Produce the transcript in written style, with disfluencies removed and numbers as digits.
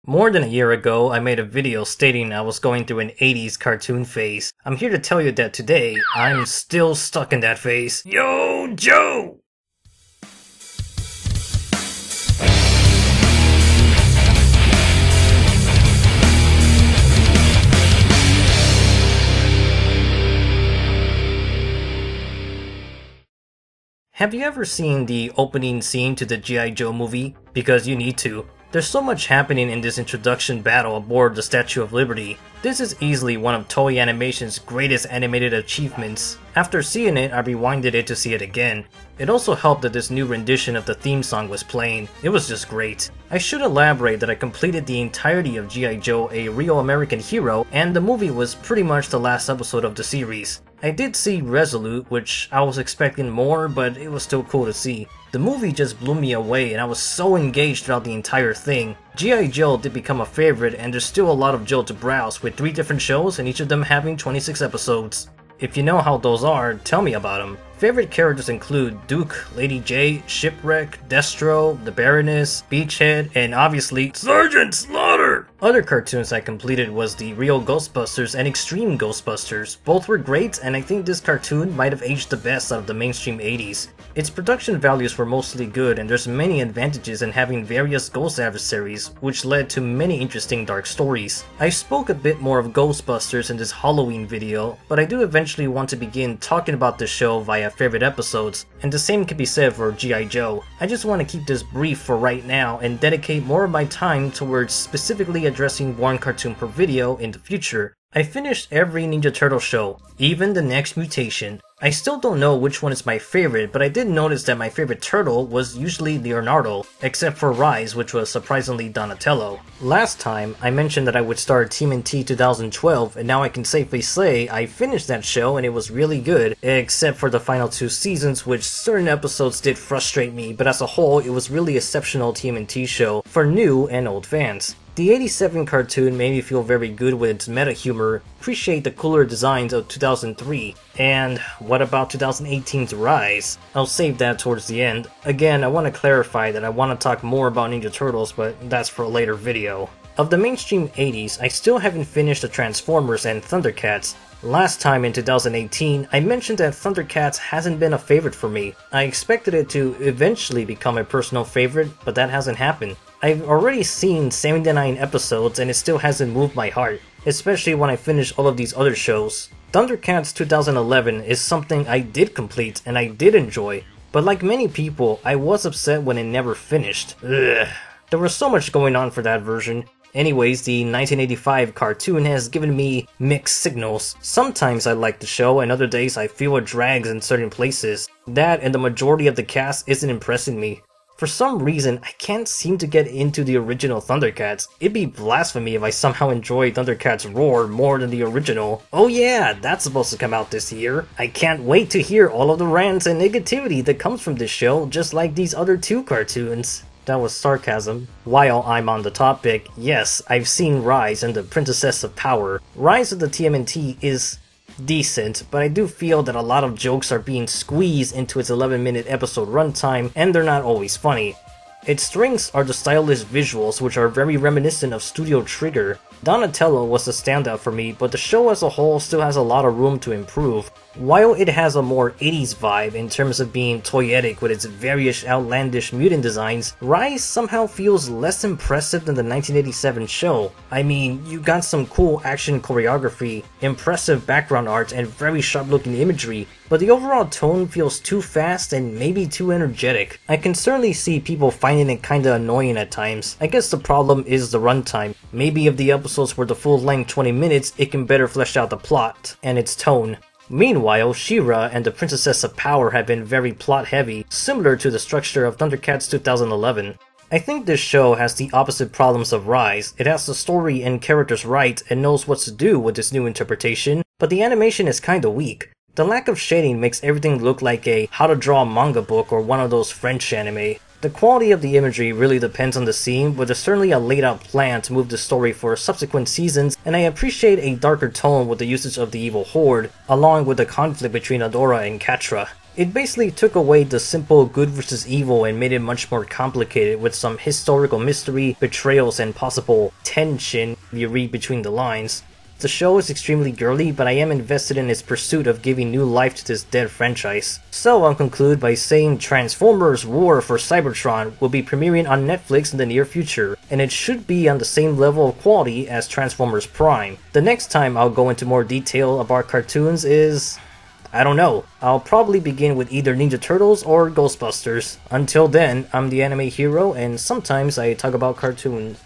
More than a year ago, I made a video stating I was going through an 80s cartoon phase. I'm here to tell you that today, I'm still stuck in that phase. Yo, Joe! Have you ever seen the opening scene to the G.I. Joe movie? Because you need to. There's so much happening in this introduction battle aboard the Statue of Liberty. This is easily one of Toei Animation's greatest animated achievements. After seeing it, I rewinded it to see it again. It also helped that this new rendition of the theme song was playing. It was just great. I should elaborate that I completed the entirety of G.I. Joe, A Real American Hero, and the movie was pretty much the last episode of the series. I did see Resolute, which I was expecting more, but it was still cool to see. The movie just blew me away and I was so engaged throughout the entire thing. G.I. Joe did become a favorite and there's still a lot of Joe to browse, with 3 different shows and each of them having 26 episodes. If you know how those are, tell me about them. Favorite characters include Duke, Lady J, Shipwreck, Destro, the Baroness, Beachhead, and obviously Sergeant Slaughter! Other cartoons I completed was the Real Ghostbusters and Extreme Ghostbusters. Both were great, and I think this cartoon might have aged the best out of the mainstream 80s. Its production values were mostly good, and there's many advantages in having various ghost adversaries, which led to many interesting dark stories. I spoke a bit more of Ghostbusters in this Halloween video, but I do eventually want to begin talking about the show via favorite episodes, and the same can be said for G.I. Joe. I just want to keep this brief for right now and dedicate more of my time towards specifically addressing one cartoon per video in the future. I finished every Ninja Turtle show, even the next mutation. I still don't know which one is my favorite, but I did notice that my favorite turtle was usually Leonardo, except for Rise, which was surprisingly Donatello. Last time, I mentioned that I would start TMNT 2012, and now I can safely say I finished that show and it was really good, except for the final 2 seasons, which certain episodes did frustrate me, but as a whole, it was really exceptional TMNT show for new and old fans. The 87 cartoon made me feel very good with its meta humor, appreciate the cooler designs of 2003, and what about 2018's Rise? I'll save that towards the end. Again, I want to clarify that I want to talk more about Ninja Turtles, but that's for a later video. Of the mainstream 80s, I still haven't finished the Transformers and Thundercats. Last time in 2018, I mentioned that Thundercats hasn't been a favorite for me. I expected it to eventually become a personal favorite, but that hasn't happened. I've already seen 79 episodes and it still hasn't moved my heart, especially when I finish all of these other shows. Thundercats 2011 is something I did complete and I did enjoy, but like many people, I was upset when it never finished. Ugh. There was so much going on for that version. Anyways, the 1985 cartoon has given me mixed signals. Sometimes I like the show and other days I feel it drags in certain places. That and the majority of the cast isn't impressing me. For some reason, I can't seem to get into the original Thundercats. It'd be blasphemy if I somehow enjoy Thundercats Roar more than the original. Oh yeah, that's supposed to come out this year. I can't wait to hear all of the rants and negativity that comes from this show, just like these other 2 cartoons. That was sarcasm. While I'm on the topic, yes, I've seen Rise and the Princess of Power. Rise of the TMNT is decent, but I do feel that a lot of jokes are being squeezed into its 11-minute episode runtime, and they're not always funny. Its strengths are the stylish visuals, which are very reminiscent of Studio Trigger. Donatello was the standout for me, but the show as a whole still has a lot of room to improve. While it has a more 80s vibe in terms of being toyetic with its various outlandish mutant designs, Rise somehow feels less impressive than the 1987 show. I mean, you got some cool action choreography, impressive background art, and very sharp looking imagery, but the overall tone feels too fast and maybe too energetic. I can certainly see people finding it kinda annoying at times. I guess the problem is the runtime. Maybe if the episodes were the full length 20 minutes, it can better flesh out the plot and its tone. Meanwhile, She-Ra and the Princess of Power have been very plot-heavy, similar to the structure of Thundercats 2011. I think this show has the opposite problems of Rise. It has the story and characters right and knows what to do with this new interpretation, but the animation is kinda weak. The lack of shading makes everything look like a how to draw a manga book or one of those French anime. The quality of the imagery really depends on the scene, but there's certainly a laid out plan to move the story for subsequent seasons, and I appreciate a darker tone with the usage of the evil horde, along with the conflict between Adora and Catra. It basically took away the simple good versus evil and made it much more complicated with some historical mystery, betrayals, and possible tension if you read between the lines. The show is extremely girly, but I am invested in its pursuit of giving new life to this dead franchise. So I'll conclude by saying Transformers War for Cybertron will be premiering on Netflix in the near future, and it should be on the same level of quality as Transformers Prime. The next time I'll go into more detail about cartoons is... I don't know. I'll probably begin with either Ninja Turtles or Ghostbusters. Until then, I'm the Anime Hero, and sometimes I talk about cartoons.